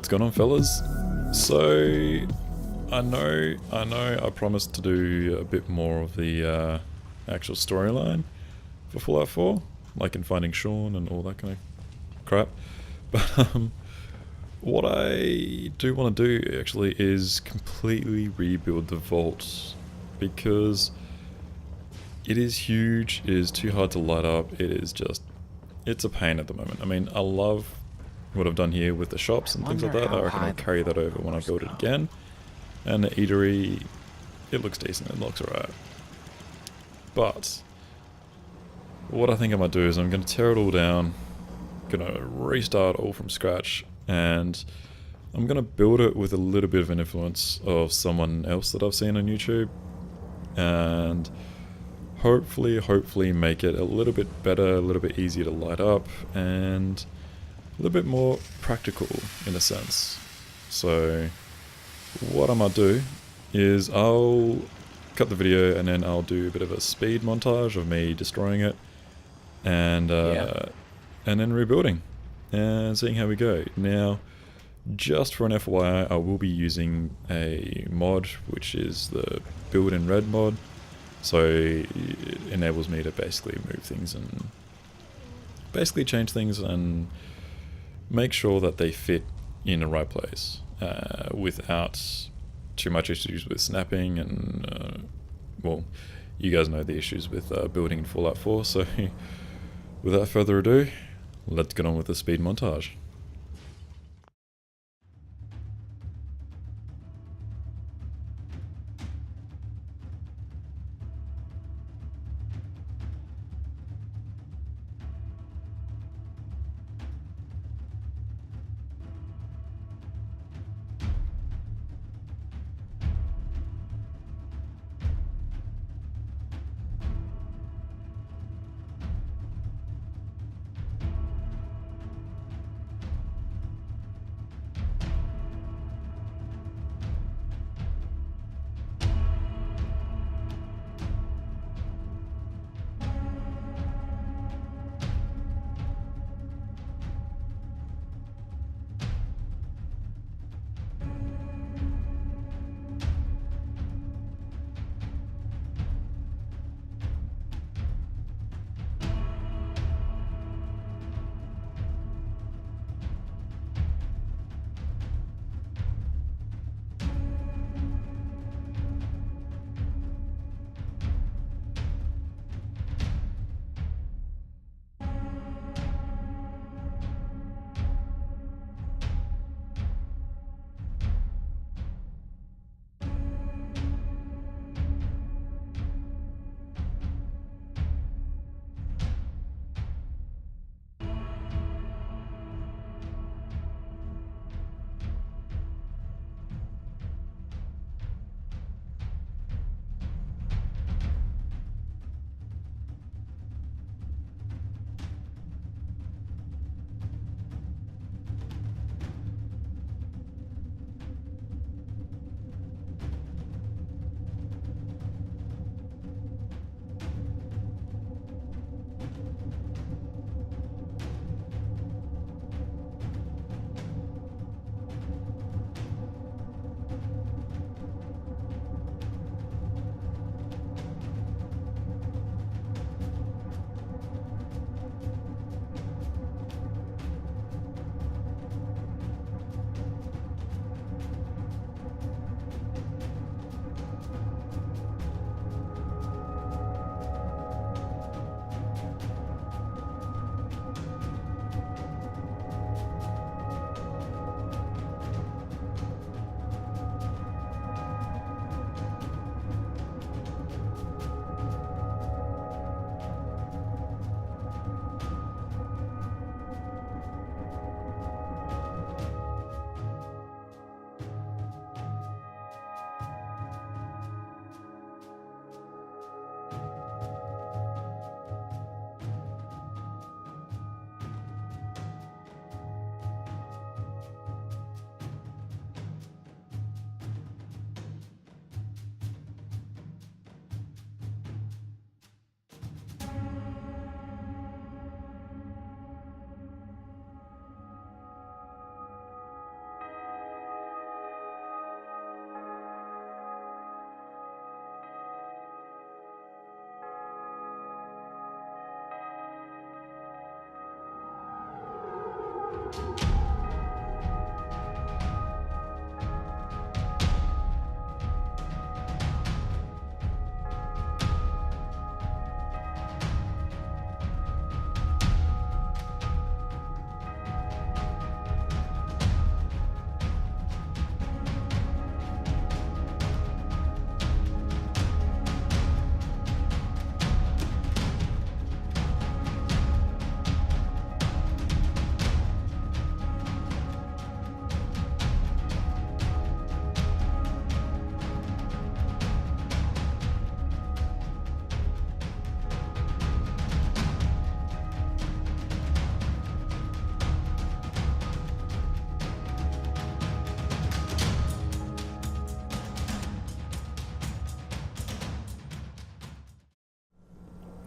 What's going on, fellas? So, I know I promised to do a bit more of the actual storyline for Fallout 4, like in finding Sean and all that kind of crap. But what I do want to do actually is completely rebuild the vault, because it is huge, it is too hard to light up, it's a pain at the moment. I mean, I love what I've done here with the shops and things like that. I reckon I'll carry that over when I build it again. And the eatery, it looks decent, it looks alright. But what I think I might do is I'm going to tear it all down, going to restart all from scratch, and I'm going to build it with a little bit of an influence of someone else that I've seen on YouTube, and hopefully make it a little bit better, a little bit easier to light up, and a little bit more practical in a sense. So what I might do is I'll cut the video and then I'll do a bit of a speed montage of me destroying it and then rebuilding and seeing how we go. Now, just for an FYI, I will be using a mod which is the build in red mod, so it enables me to basically move things and basically change things and make sure that they fit in the right place without too much issues with snapping and well, you guys know the issues with building in Fallout 4, so without further ado, let's get on with the speed montage.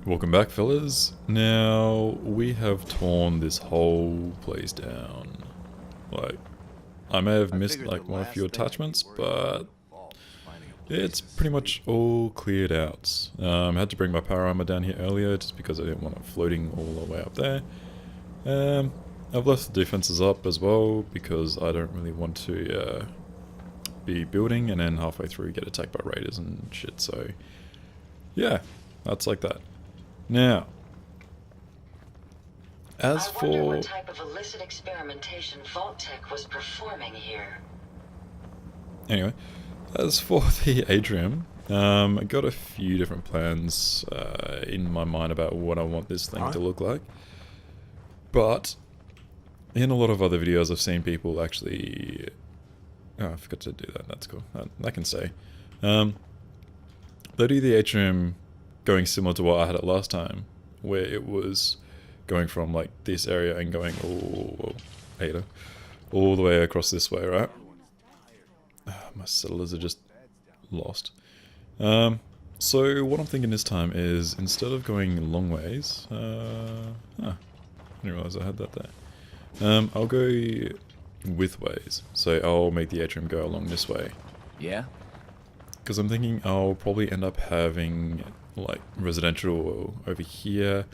Welcome back, fellas. Now, we have torn this whole place down. Like, I may have missed like one or few attachments, but it's pretty much all cleared out. I had to bring my power armor down here earlier just because I didn't want it floating all the way up there. I've left the defenses up as well because I don't really want to be building and then halfway through get attacked by raiders and shit, so yeah, that's like that. Now, as for... I wonder what type of illicit experimentation Vault Tech was performing here. Anyway, as for the atrium, I got a few different plans in my mind about what I want this thing to look like. But, in a lot of other videos I've seen people actually... Oh, I forgot to do that, that's cool. I can say. They do the atrium going similar to what I had it last time, where it was going from like this area and going all the way across this way, right? My settlers are just lost. So what I'm thinking this time is instead of going long ways, I didn't realize I had that there. I'll go width ways, so I'll make the atrium go along this way. Yeah? Because I'm thinking I'll probably end up having like residential over here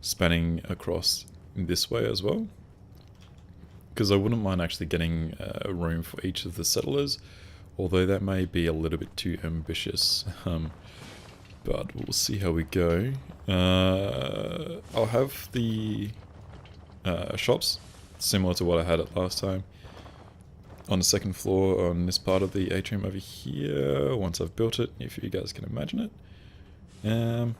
spanning across this way as well, because I wouldn't mind actually getting a room for each of the settlers, although that may be a little bit too ambitious, but we'll see how we go. I'll have the shops similar to what I had it last time on the second floor on this part of the atrium over here once I've built it, if you guys can imagine it. And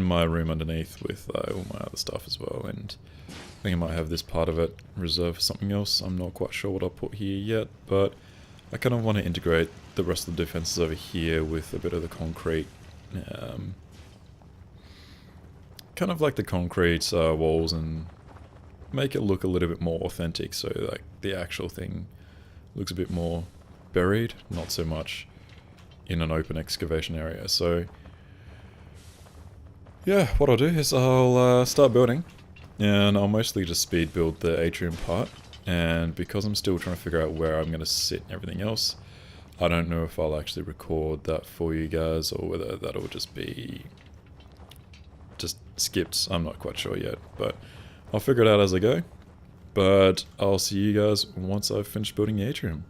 my room underneath with all my other stuff as well, and I think I might have this part of it reserved for something else. I'm not quite sure what I'll put here yet, but I kind of want to integrate the rest of the defenses over here with a bit of the concrete, kind of like the concrete walls, and make it look a little bit more authentic, so like the actual thing looks a bit more buried, not so much in an open excavation area. So yeah, what I'll do is I'll start building, and I'll mostly just speed build the atrium part, and because I'm still trying to figure out where I'm going to sit and everything else, I don't know if I'll actually record that for you guys or whether that'll just be just skipped. I'm not quite sure yet, but I'll figure it out as I go. But I'll see you guys once I've finished building the atrium.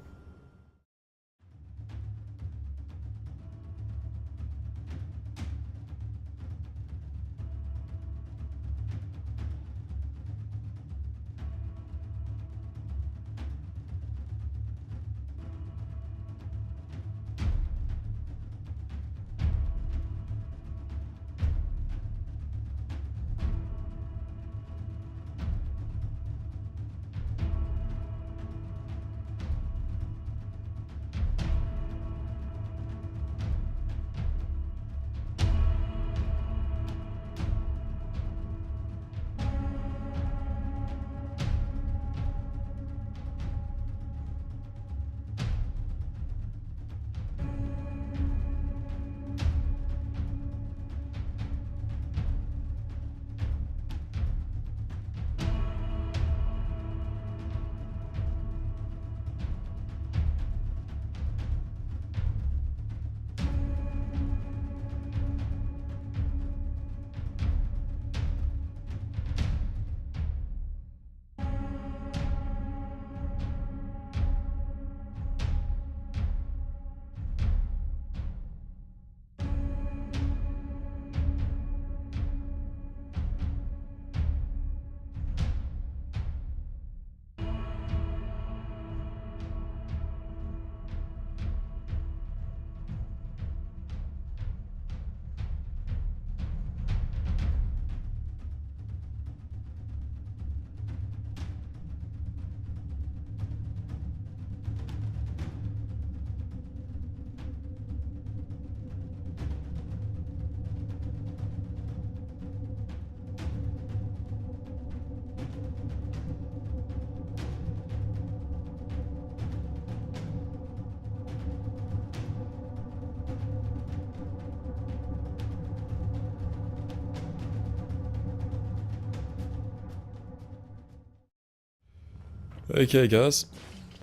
Okay, guys.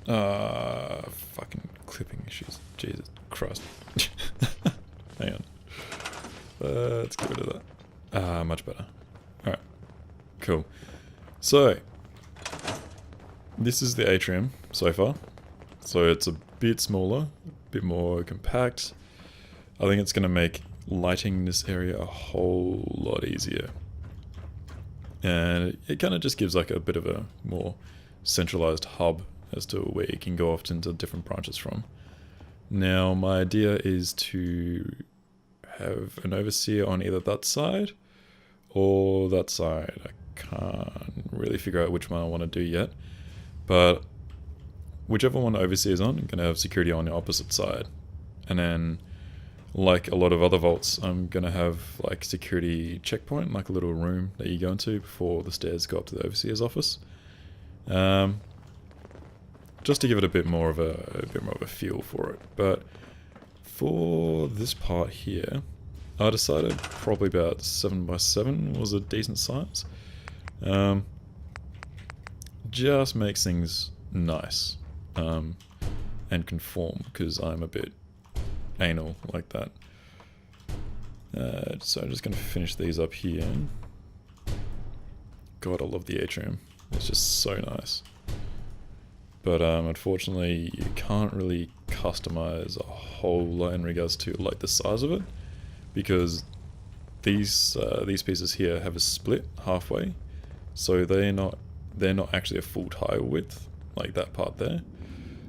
Fucking clipping issues. Jesus Christ. Hang on. Let's get rid of that. Much better. Alright. Cool. So, this is the atrium so far. So it's a bit smaller, a bit more compact. I think it's going to make lighting this area a whole lot easier. And it kind of just gives like a bit of a more centralized hub as to where you can go off into different branches from. Now my idea is to have an overseer on either that side or that side. I can't really figure out which one I want to do yet, but whichever one overseer is on, I'm going to have security on the opposite side. And then, like a lot of other vaults, I'm going to have like security checkpoint, like a little room that you go into before the stairs go up to the overseer's office. Just to give it a bit more of a feel for it. But for this part here, I decided probably about 7x7 was a decent size. Just makes things nice and conform, because I'm a bit anal like that. So I'm just going to finish these up here. God, I love the atrium. It's just so nice. But unfortunately, you can't really customize a whole lot in regards to like the size of it, because these pieces here have a split halfway, so they're not actually a full tile width like that part there,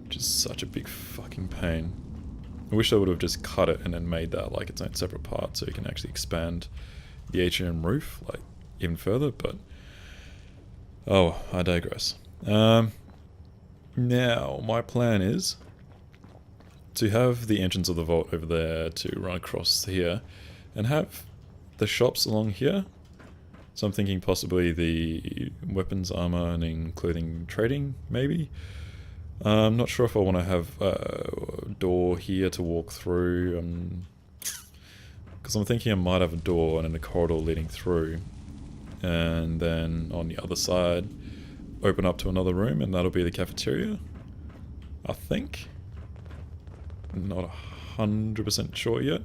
which is such a big fucking pain. I wish I would have just cut it and then made that like its own separate part, so you can actually expand the atrium roof like even further. But oh, I digress. Now, my plan is to have the entrance of the vault over there to run across here and have the shops along here. So I'm thinking possibly the weapons, armor, and clothing trading, maybe. I'm not sure if I want to have a door here to walk through, because I'm thinking I might have a door and then a corridor leading through, and then on the other side open up to another room, and that'll be the cafeteria, I think. Not 100% sure yet,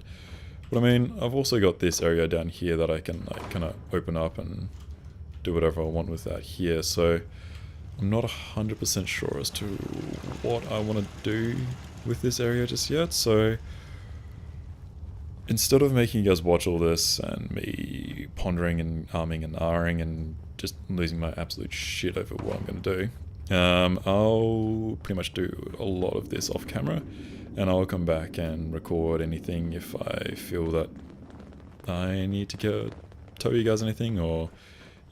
but I mean, I've also got this area down here that I can like kind of open up and do whatever I want with that here, so I'm not 100% sure as to what I want to do with this area just yet. So instead of making you guys watch all this and me pondering and arming and ahhing and just losing my absolute shit over what I'm going to do, I'll pretty much do a lot of this off camera, and I'll come back and record anything if I feel that I need to tell you guys anything, or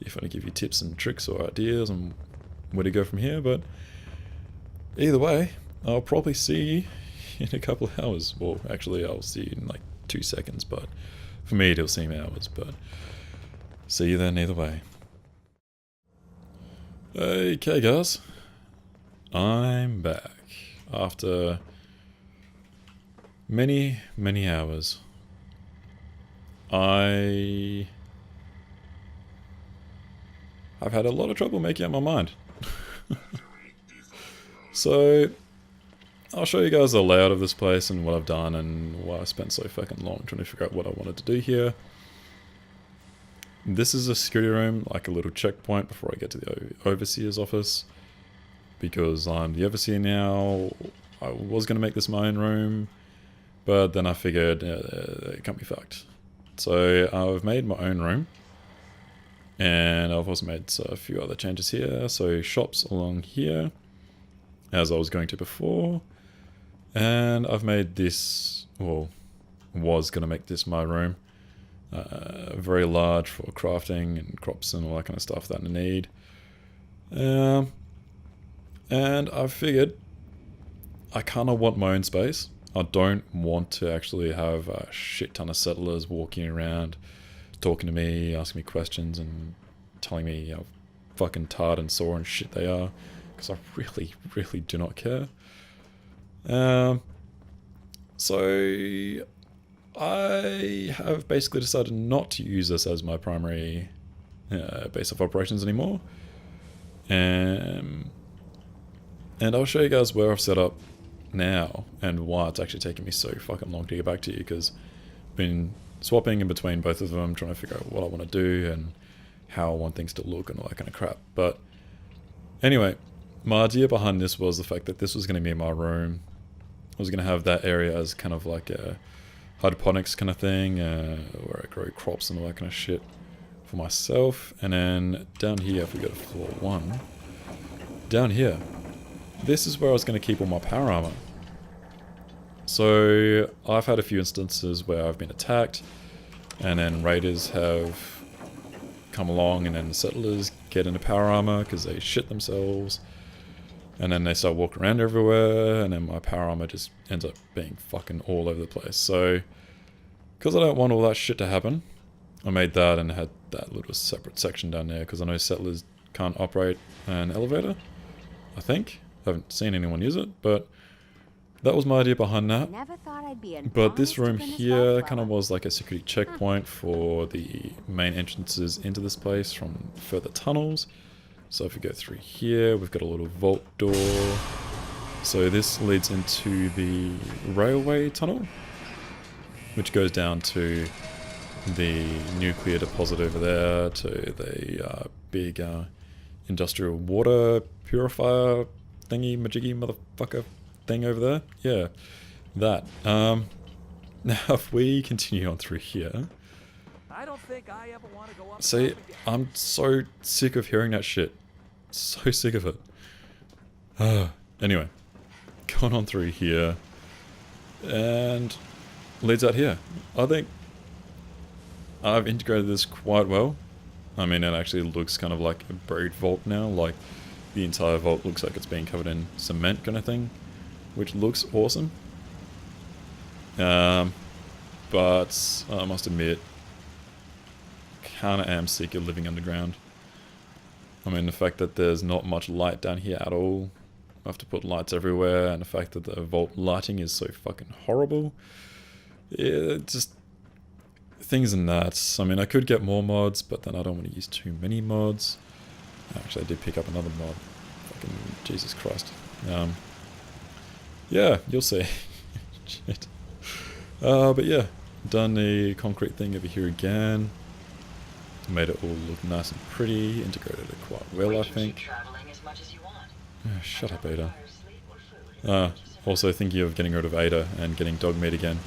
if I want to give you tips and tricks or ideas on where to go from here. But either way, I'll probably see you in a couple of hours. Well, actually I'll see you in like 2 seconds, but for me it'll seem hours. But see you then either way. Okay guys, I'm back after many hours. I've had a lot of trouble making up my mind. So I'll show you guys the layout of this place and what I've done and why I spent so fucking long trying to figure out what I wanted to do here. This is a security room, like a little checkpoint before I get to the overseer's office, because I'm the overseer now. I was going to make this my own room, but then I figured it can't be fucked. So I've made my own room, and I've also made a few other changes here. So shops along here, as I was going to before, and I've made this, well, was going to make this my room. Very large for crafting and crops and all that kind of stuff that I need. And I figured I kind of want my own space. I don't want to actually have a shit ton of settlers walking around, talking to me, asking me questions and telling me how fucking tired and sore and shit they are, because I really do not care. So I have basically decided not to use this as my primary base of operations anymore. And I'll show you guys where I've set up now and why it's actually taking me so fucking long to get back to you, because I've been swapping in between both of them, trying to figure out what I want to do and how I want things to look and all that kind of crap. But anyway, my idea behind this was the fact that this was going to be my room. I was going to have that area as kind of like a hydroponics kind of thing, where I grow crops and all that kind of shit for myself. And then down here, if we go to floor 1, down here, this is where I was going to keep all my power armor. So I've had a few instances where I've been attacked, and then raiders have come along, and then the settlers get into power armor because they shit themselves, and then they start walking around everywhere, and then my power armor just ends up being fucking all over the place. So because I don't want all that shit to happen, I made that and had that little separate section down there, because I know settlers can't operate an elevator, I think. I haven't seen anyone use it, but that was my idea behind that. Never thought I'd be But this room here kind of was like a security checkpoint for the main entrances into this place from further tunnels. So if we go through here, we've got a little vault door. So this leads into the railway tunnel, which goes down to the nuclear deposit over there, to the big industrial water purifier thingy majiggy motherfucker thing over there. Yeah, that. Now if we continue on through here, I don't think I ever want to go up. see, I'm so sick of hearing that shit. So sick of it. Anyway, going on through here, and leads out here. I think I've integrated this quite well. I mean, it actually looks kind of like a buried vault now, like the entire vault looks like it's being covered in cement kind of thing, which looks awesome. But I must admit, kinda am sick of living underground. I mean, the fact that there's not much light down here at all, I have to put lights everywhere, and the fact that the vault lighting is so fucking horrible. Yeah, just things and that. I mean, I could get more mods, but then I don't want to use too many mods. Actually, I did pick up another mod. Fucking Jesus Christ. Yeah, you'll see. Shit. But yeah, done the concrete thing over here again. Made it all look nice and pretty. Integrated it quite well, I think. Traveling as much as you want. Shut up, Ada. Also thinking of getting rid of Ada and getting dog meat again.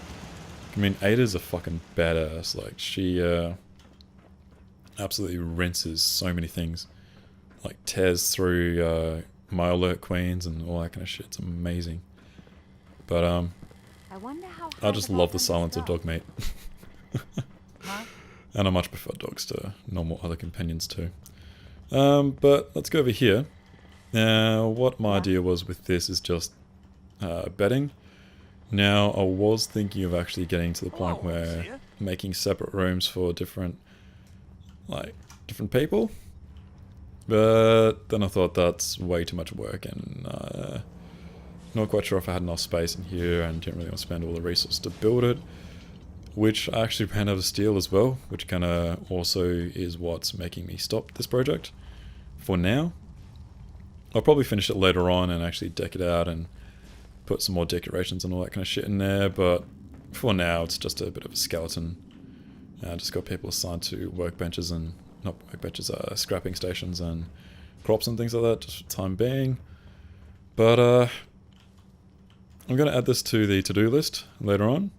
I mean, Ada's a fucking badass. Like, she absolutely rinses so many things. Like, tears through my alert queens and all that kind of shit. It's amazing. But I just love the silence of dog meat. And I much prefer dogs to normal other companions too. But let's go over here. Now, what my idea was with this is just bedding. Now, I was thinking of actually getting to the point where making separate rooms for different people. But then I thought that's way too much work, and not quite sure if I had enough space in here, and didn't really want to spend all the resources to build it. Which I actually ran out of steel as well, which kind of also is what's making me stop this project for now. I'll probably finish it later on and actually deck it out and put some more decorations and all that kind of shit in there, but for now it's just a bit of a skeleton. I just got people assigned to workbenches and, not workbenches, scrapping stations and crops and things like that, just for the time being. But I'm going to add this to the to-do list later on.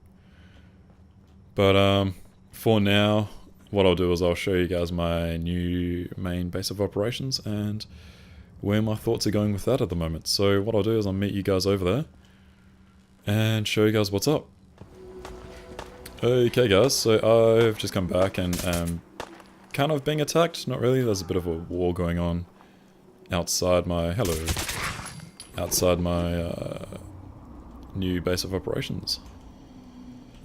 But for now, what I'll do is I'll show you guys my new main base of operations and where my thoughts are going with that at the moment. So what I'll do is I'll meet you guys over there and show you guys what's up. Okay guys, so I've just come back and am kind of being attacked. Not really, there's a bit of a war going on outside my, outside my new base of operations.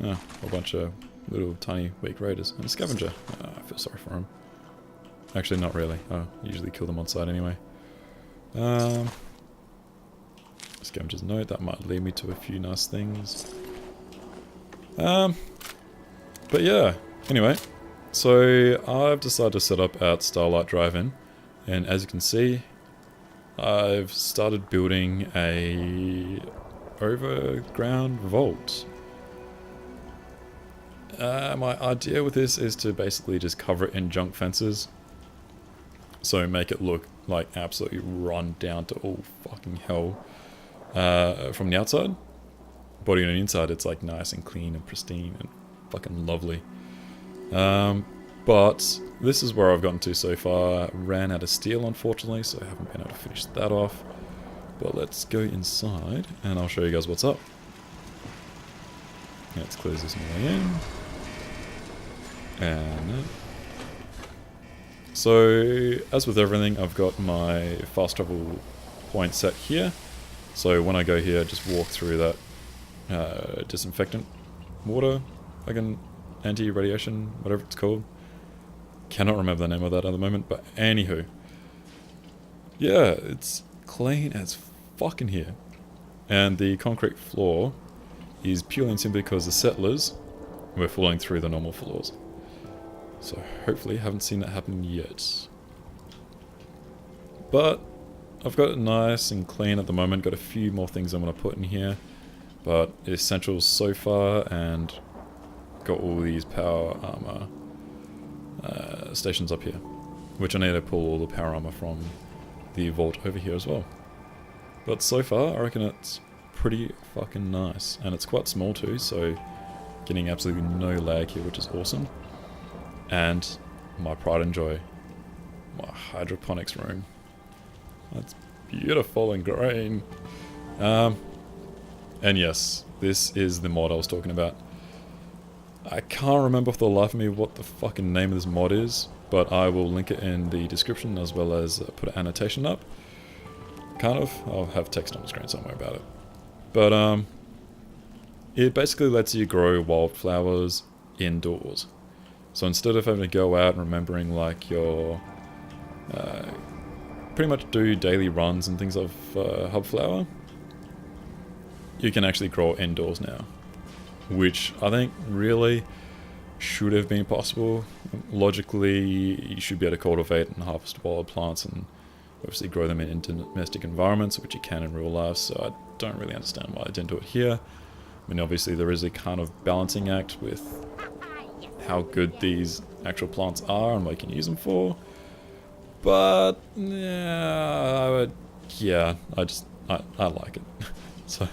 A whole bunch of little tiny weak raiders and a scavenger. I feel sorry for him. Actually, not really. I usually kill them on sight anyway. Scavenger's note, that might lead me to a few nice things. But yeah, anyway. So I've decided to set up at Starlight Drive-In, and as you can see, I've started building a overground vault. My idea with this is to basically just cover it in junk fences. So make it look like absolutely run down to all fucking hell from the outside. But on the inside it's like nice and clean and pristine and fucking lovely. But this is where I've gotten to so far. Ran out of steel unfortunately, so I haven't been able to finish that off. But let's go inside and I'll show you guys what's up. Let's close this way in. And so, as with everything, I've got my fast travel point set here. So when I go here, just walk through that disinfectant water, like an anti-radiation, whatever it's called. Cannot remember the name of that at the moment, but anywho. Yeah, it's clean as fucking here. And the concrete floor is purely and simply because the settlers were falling through the normal floors. So hopefully haven't seen that happen yet. But I've got it nice and clean at the moment. Got a few more things I'm going to put in here. But essentials so far, and got all these power armor stations up here. Which I need to pull all the power armor from the vault over here as well. But so far I reckon it's pretty fucking nice. And it's quite small too, so getting absolutely no lag here, which is awesome. And my pride and joy, my hydroponics room. That's beautiful and green. And yes, this is the mod I was talking about. I can't remember for the life of me what the fucking name of this mod is, but I will link it in the description as well as put an annotation up. Kind of. I'll have text on the screen somewhere about it. But it basically lets you grow wildflowers indoors. So instead of having to go out and remembering like your pretty much do daily runs and things of Hubflower, you can actually grow indoors now, which I think really should have been possible. Logically, you should be able to cultivate and harvest wild plants and obviously grow them in domestic environments, which you can in real life, so I don't really understand why they didn't do it here. I mean, obviously there is a kind of balancing act with how good these actual plants are and what you can use them for. But, yeah, I like it. So,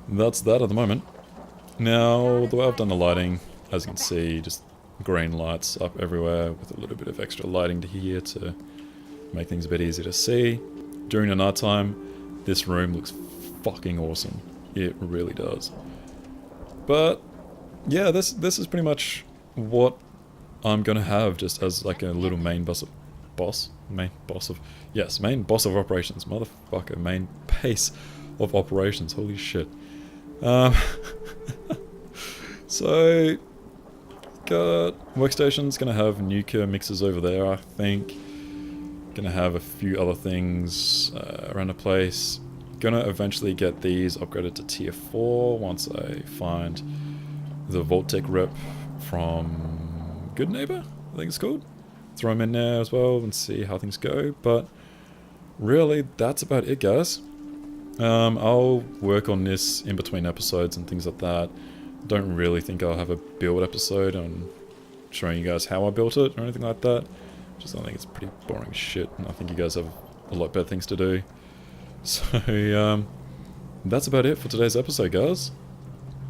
that's that at the moment. Now, the way I've done the lighting, as you can see, just green lights up everywhere with a little bit of extra lighting to here to make things a bit easier to see. During the night time, this room looks fucking awesome. It really does. But yeah, this is pretty much what I'm gonna have just as like a little main boss of operations. Motherfucker, main base of operations. Holy shit. So got workstations, gonna have nuclear mixers over there, I think. Gonna have a few other things around the place. Gonna eventually get these upgraded to tier 4 once I find the Vault-Tec rep from Good Neighbor, I think it's called. Throw them in there as well and see how things go. But really, that's about it, guys. I'll work on this in between episodes and things like that. Don't really think I'll have a build episode on showing you guys how I built it or anything like that. Just I think it's pretty boring shit, and I think you guys have a lot better things to do. So, that's about it for today's episode, guys.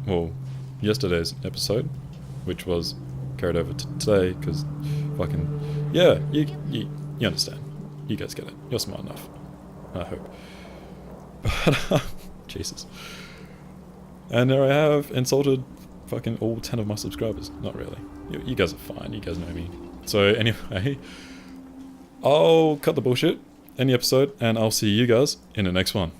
Well, yesterday's episode, which was carried over to today, because fucking, yeah, you understand. You guys get it. You're smart enough. I hope. But, Jesus. And there I have insulted fucking all 10 of my subscribers. Not really. You guys are fine. You guys know me. So anyway, I'll cut the bullshit in the episode, and I'll see you guys in the next one.